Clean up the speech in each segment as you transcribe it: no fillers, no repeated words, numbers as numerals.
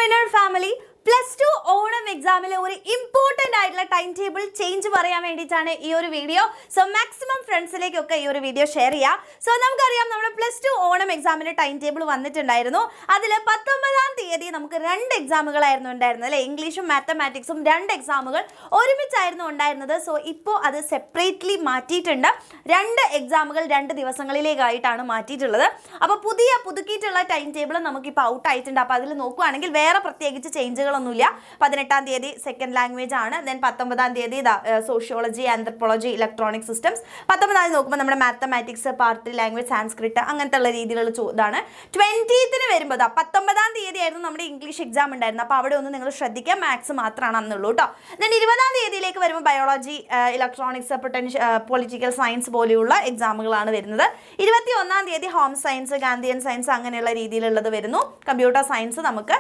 winner family. +2 Onam എക്സാമിലെ ഒരു important ആയിട്ടുള്ള time table change പറയാൻ വേണ്ടിയിട്ടാണ് ഈ ഒരു വീഡിയോ. സോ മാക്സിമം ഫ്രണ്ട്സിലേക്കൊക്കെ ഈ ഒരു വീഡിയോ ഷെയർ ചെയ്യുക. സോ നമുക്കറിയാം നമ്മുടെ +2 ഓണം എക്സാമിൻ്റെ ടൈം ടേബിൾ വന്നിട്ടുണ്ടായിരുന്നു. അതിൽ 19-ാം തീയതി നമുക്ക് 2 എക്സാമുകളായിരുന്നു ഉണ്ടായിരുന്നത് അല്ലേ. ഇംഗ്ലീഷും മാത്തമാറ്റിക്സും 2 എക്സാമുകൾ ഒരുമിച്ചായിരുന്നു ഉണ്ടായിരുന്നത്. സോ ഇപ്പോൾ അത് സെപ്പറേറ്റ്ലി മാറ്റിയിട്ടുണ്ട്. 2 എക്സാമുകൾ 2 ദിവസങ്ങളിലേക്കായിട്ടാണ് മാറ്റിയിട്ടുള്ളത്. അപ്പോൾ പുതുക്കിയിട്ടുള്ള ടൈം ടേബിൾ നമുക്കിപ്പോൾ ഔട്ട് ആയിട്ടുണ്ട്. അപ്പോൾ അതിൽ നോക്കുകയാണെങ്കിൽ വേറെ പ്രത്യേകിച്ച് ചേഞ്ചുകൾ 18-ാം തീയതി സെക്കൻഡ് ലാംഗ്വേജ് ആണ്. ദെൻ 19-ാം തീയതി സോഷ്യോളജി, ആന്ത്രപ്പോളജി, ഇലക്ട്രോണിക് സിസ്റ്റംസ്. 19-ാം തീയതി നോക്കുമ്പോൾ നമ്മുടെ മാത്തമാറ്റിക്സ്, പാർട്ട് ലാംഗ്വേജ്, സാൻസ്ക്രിറ്റ് അങ്ങനത്തെ ഉള്ള രീതിയിലുള്ള ഇതാണ്. 20th വരുമ്പോൾ 19-ാം തീയതി ആയിരുന്നു നമ്മുടെ ഇംഗ്ലീഷ് എക്സാം ഉണ്ടായിരുന്നത്. അപ്പോൾ അവിടെ ഒന്ന് നിങ്ങൾ ശ്രദ്ധിക്കുക, മാത്സ് മാത്രമാണ് അന്നുള്ളൂ കേട്ടോ. ദെൻ 20-ാം തീയതിയിലേക്ക് വരുമ്പോൾ ബയോളജി, ഇലക്ട്രോണിക്സ്, പൊളിറ്റിക്കൽ സയൻസ് പോലെയുള്ള എക്സാമുകളാണ് വരുന്നത്. 21-ാം തീയതി ഹോം സയൻസ്, ഗാന്ധിയൻ സയൻസ് അങ്ങനെയുള്ള രീതിയിലുള്ളത് വരുന്നു. കമ്പ്യൂട്ടർ സയൻസ് നമുക്ക്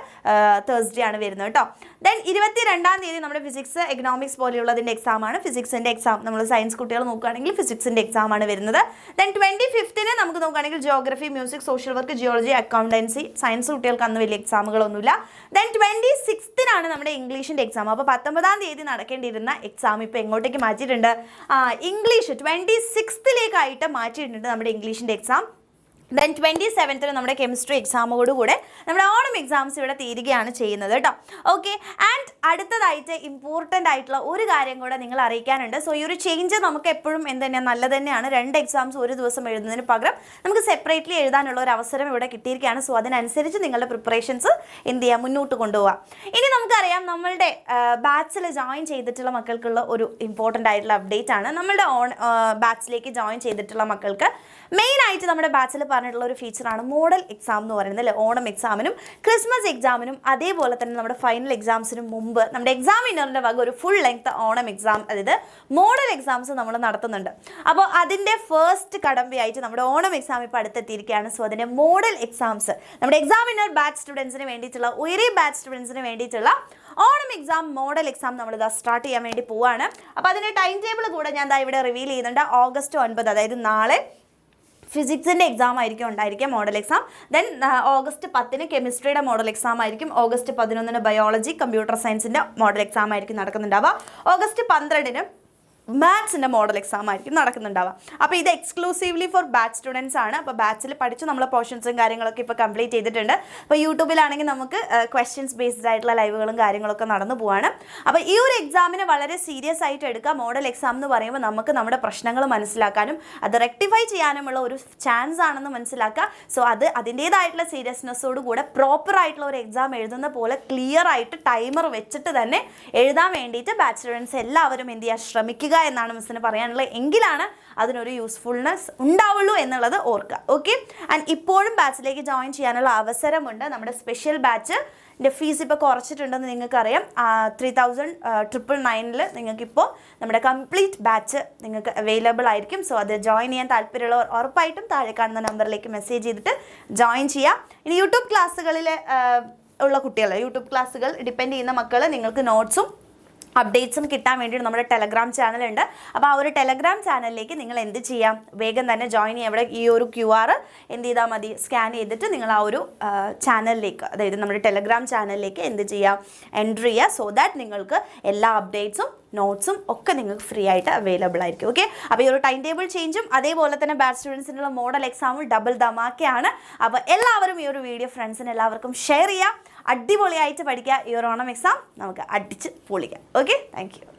തേഴ്സ്ഡേ ആണ് വരുന്നത് കേട്ടോ. ദെൻ 22-ാം തീയതി നമ്മുടെ ഫിസിക്സ്, എക്കണോമിക്സ് പോലെയുള്ളതിൻ്റെ എക്സാമാണ്. ഫിസിക്സിൻ്റെ എക്സാം നമ്മൾ സയൻസ് കുട്ടികൾ നോക്കുകയാണെങ്കിൽ ഫിസിക്സിൻ്റെ എക്സാം ആണ് വരുന്നത്. ദെൻ 25th നമുക്ക് നോക്കുകയാണെങ്കിൽ geography, music, social work, geology, accountancy. Science കുട്ടികൾക്ക് അന്ന് വലിയ എക്സാമുകളൊന്നുമില്ല. ദെൻ 26th നമ്മുടെ ഇംഗ്ലീഷിൻ്റെ എക്സാം. അപ്പോൾ 19-ാം തീയതി നടക്കേണ്ടിയിരുന്ന എക്സാം ഇപ്പോൾ എങ്ങോട്ടേക്ക് മാറ്റിയിട്ടുണ്ട്? ഇംഗ്ലീഷ് 26th മാറ്റിയിട്ടുണ്ട് നമ്മുടെ ഇംഗ്ലീഷിൻ്റെ എക്സാം. ദെൻ 27th നമ്മുടെ കെമിസ്ട്രി എക്സാമോടുകൂടെ നമ്മുടെ ഓണം എക്സാംസ് ഇവിടെ തീരുകയാണ് ചെയ്യുന്നത് കേട്ടോ. ഓക്കെ, ആൻഡ് അടുത്തതായിട്ട് ഇമ്പോർട്ടൻ്റ് ആയിട്ടുള്ള ഒരു കാര്യം കൂടെ നിങ്ങൾ അറിയിക്കാനുണ്ട്. സോ ഈ ഒരു ചേഞ്ച് നമുക്ക് എപ്പോഴും തന്നെയാണ് നല്ലത് തന്നെയാണ്. 2 എക്സാംസ് ഒരു ദിവസം എഴുതുന്നതിന് പകരം നമുക്ക് സെപ്പറേറ്റ്ലി എഴുതാനുള്ള ഒരു അവസരം ഇവിടെ കിട്ടിയിരിക്കുകയാണ്. സോ അതിനനുസരിച്ച് നിങ്ങളുടെ പ്രിപ്പറേഷൻസ് മുന്നോട്ട് കൊണ്ടുപോകാം. ഇനി നമുക്കറിയാം നമ്മളുടെ ബാച്ചിൽ ജോയിൻ ചെയ്തിട്ടുള്ള മക്കൾക്കുള്ള ഒരു ഇമ്പോർട്ടൻ്റ് ആയിട്ടുള്ള അപ്ഡേറ്റ് ആണ്. നമ്മളുടെ ബാച്ചിലേക്ക് ജോയിൻ ചെയ്തിട്ടുള്ള മക്കൾക്ക് മെയിനായിട്ട് നമ്മുടെ ബാച്ചിൽ പറഞ്ഞിട്ടുള്ള ഒരു ഫീച്ചറാണ് മോഡൽ എക്സാം എന്ന് പറയുന്നത് അല്ലേ. ഓണം എക്സാമിനും ക്രിസ്മസ് എക്സാമിനും അതേപോലെ തന്നെ നമ്മുടെ ഫൈനൽ എക്സാംസിനും മുമ്പ് നമ്മുടെ എക്സാമിനറിൻ്റെ വക ഒരു ഫുൾ ലെങ്ത് ഓണം എക്സാം, അതായത് മോഡൽ എക്സാംസ് നമ്മൾ നടത്തുന്നുണ്ട്. അപ്പോൾ അതിൻ്റെ ഫസ്റ്റ് കടമ്പയായിട്ട് നമ്മുടെ ഓണം എക്സാം ഇപ്പോൾ അടുത്തെത്തിയിരിക്കുകയാണ്. സോ അതിൻ്റെ മോഡൽ എക്സാംസ് നമ്മുടെ എക്സാമിനർ ബാച്ച് സ്റ്റുഡൻസിന് വേണ്ടിയിട്ടുള്ള ബാച്ച് സ്റ്റുഡൻസിന് വേണ്ടിയിട്ടുള്ള ഓണം എക്സാം മോഡൽ എക്സാം നമ്മളിത് സ്റ്റാർട്ട് ചെയ്യാൻ വേണ്ടി പോവുകയാണ്. അപ്പോൾ അതിൻ്റെ ടൈം ടേബിൾ കൂടെ ഞാൻ ഇവിടെ റിവീൽ ചെയ്യുന്നുണ്ട്. August 9, അതായത് നാളെ ഫിസിക്സിൻ്റെ എക്സാം ആയിരിക്കും ഉണ്ടായിരിക്കുക, മോഡൽ എക്സാം. ദെൻ August 10 കെമിസ്ട്രിയുടെ മോഡൽ എക്സാം ആയിരിക്കും. August 11 ബയോളജി, കമ്പ്യൂട്ടർ സയൻസിൻ്റെ മോഡൽ എക്സാം ആയിരിക്കും നടക്കുന്നുണ്ടാവുക. August 12 മാത്സിൻ്റെ മോഡൽ എക്സാം ആയിരിക്കും നടക്കുന്നുണ്ടാവുക. അപ്പോൾ ഇത് എക്സ്ക്ലൂസീവ്ലി ഫോർ ബാച്ച് സ്റ്റുഡൻസ് ആണ്. അപ്പോൾ ബാച്ചിൽ പഠിച്ച് നമ്മൾ പോർഷൻസും കാര്യങ്ങളൊക്കെ ഇപ്പോൾ കംപ്ലീറ്റ് ചെയ്തിട്ടുണ്ട്. അപ്പോൾ യൂട്യൂബിലാണെങ്കിൽ നമുക്ക് ക്വസ്റ്റ്യൻസ് ബേസ്ഡ് ആയിട്ടുള്ള ലൈവുകളും കാര്യങ്ങളൊക്കെ നടന്നു പോവാണ്. അപ്പോൾ ഈ ഒരു എക്സാമിനെ വളരെ സീരിയസ് ആയിട്ട് എടുക്കുക. മോഡൽ എക്സാം എന്ന് പറയുമ്പോൾ നമുക്ക് നമ്മുടെ പ്രശ്നങ്ങൾ മനസ്സിലാക്കാനും അത് റെക്ടിഫൈ ചെയ്യാനുമുള്ള ഒരു ചാൻസ് ആണെന്ന് മനസ്സിലാക്കുക. സോ അതിൻ്റേതായിട്ടുള്ള സീരിയസ്നെസ്സോട് കൂടെ പ്രോപ്പറായിട്ടുള്ള ഒരു എക്സാം എഴുതുന്ന പോലെ ക്ലിയർ ആയിട്ട് ടൈമർ വെച്ചിട്ട് തന്നെ എഴുതാൻ വേണ്ടിയിട്ട് ബാച്ച് സ്റ്റുഡൻസ് എല്ലാവരും ശ്രമിക്കുക എന്നാണ് മിസ്സിന് പറയാനുള്ളത്. എങ്കിലാണ് അതിനൊരു യൂസ്ഫുൾനെസ് ഉണ്ടാവുള്ളൂ എന്നുള്ളത് ഓർക്കുക. ഓക്കെ, ആൻഡ് ഇപ്പോഴും ബാച്ചിലേക്ക് ജോയിൻ ചെയ്യാനുള്ള അവസരമുണ്ട്. നമ്മുടെ സ്പെഷ്യൽ ബാച്ചിൻ്റെ ഫീസ് ഇപ്പോൾ കുറച്ചിട്ടുണ്ടെന്ന് നിങ്ങൾക്കറിയാം. 3,999 നിങ്ങൾക്കിപ്പോൾ നമ്മുടെ കംപ്ലീറ്റ് ബാച്ച് നിങ്ങൾക്ക് അവൈലബിൾ ആയിരിക്കും. സോ അത് ജോയിൻ ചെയ്യാൻ താല്പര്യമുള്ളവർ ഉറപ്പായിട്ടും താഴെ കാണുന്ന നമ്പറിലേക്ക് മെസ്സേജ് ചെയ്തിട്ട് ജോയിൻ ചെയ്യാം. ഇനി യൂട്യൂബ് ക്ലാസ്സുകളിൽ ഉള്ള കുട്ടികൾ, യൂട്യൂബ് ക്ലാസ്സുകൾ ഡിപ്പെൻഡ് ചെയ്യുന്ന മക്കൾ, നിങ്ങൾക്ക് നോട്ട്സും അപ്ഡേറ്റ്സും കിട്ടാൻ വേണ്ടിയിട്ട് നമ്മുടെ ടെലഗ്രാം ചാനലുണ്ട്. അപ്പോൾ ആ ഒരു ടെലഗ്രാം ചാനലിലേക്ക് നിങ്ങൾ എന്ത് ചെയ്യാം, വേഗം തന്നെ ജോയിൻ ചെയ്യാം. ഇവിടെ ഈ ഒരു QR എന്ത് ചെയ്താൽ മതി, സ്കാൻ ചെയ്തിട്ട് നിങ്ങൾ ആ ഒരു ചാനലിലേക്ക്, അതായത് നമ്മുടെ ടെലഗ്രാം ചാനലിലേക്ക് എന്ത് ചെയ്യാം, എൻട്രി ചെയ്യുക. സോ ദാറ്റ് നിങ്ങൾക്ക് എല്ലാ അപ്ഡേറ്റ്സും നോട്ട്സും ഒക്കെ നിങ്ങൾക്ക് ഫ്രീ ആയിട്ട് അവൈലബിൾ ആയിരിക്കും. ഓക്കെ, അപ്പോൾ ഈ ഒരു ടൈം ടേബിൾ ചേഞ്ചും അതേപോലെ തന്നെ ബാച്ച് സ്റ്റുഡൻസിനുള്ള മോഡൽ എക്സാമും ഡബിൾ ധമാക്കയാണ്. അപ്പോൾ എല്ലാവരും ഈ ഒരു വീഡിയോ ഫ്രണ്ട്സിന് എല്ലാവർക്കും ഷെയർ ചെയ്യുക. അടിപൊളിയായിട്ട് പഠിക്കുക. ഈ ഒരു ഓണം എക്സാം നമുക്ക് അടിച്ച് പൊളിക്കാം. Okay, thank U.